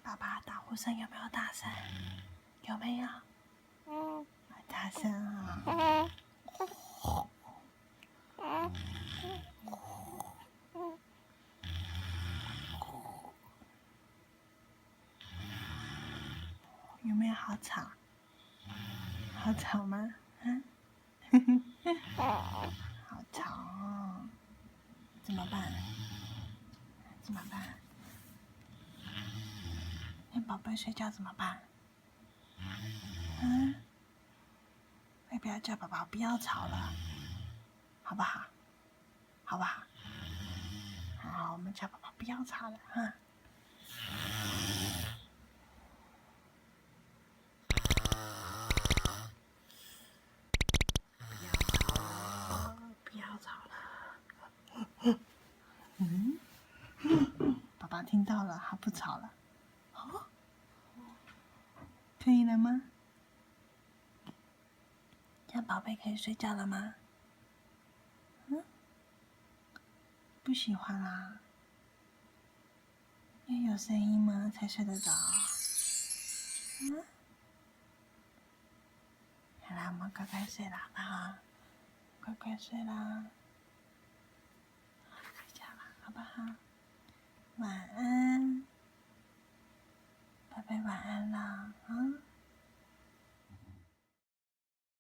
爸爸打呼声有没有大声？有没有？很大声啊！有没有好吵？好吵吗？好吵哦！怎么办？怎么办？让宝贝睡觉怎么办？要不要叫宝宝不要吵了？好不好？好不好？好，我们叫宝宝不要吵了哈。不要吵了。宝宝听到了，他不吵了。可以了吗？这样宝贝可以睡觉了吗？不喜欢啦。要有声音吗？才睡得着。好啦，我们乖乖睡啦，好不好？乖乖睡啦，睡觉啦，好不好？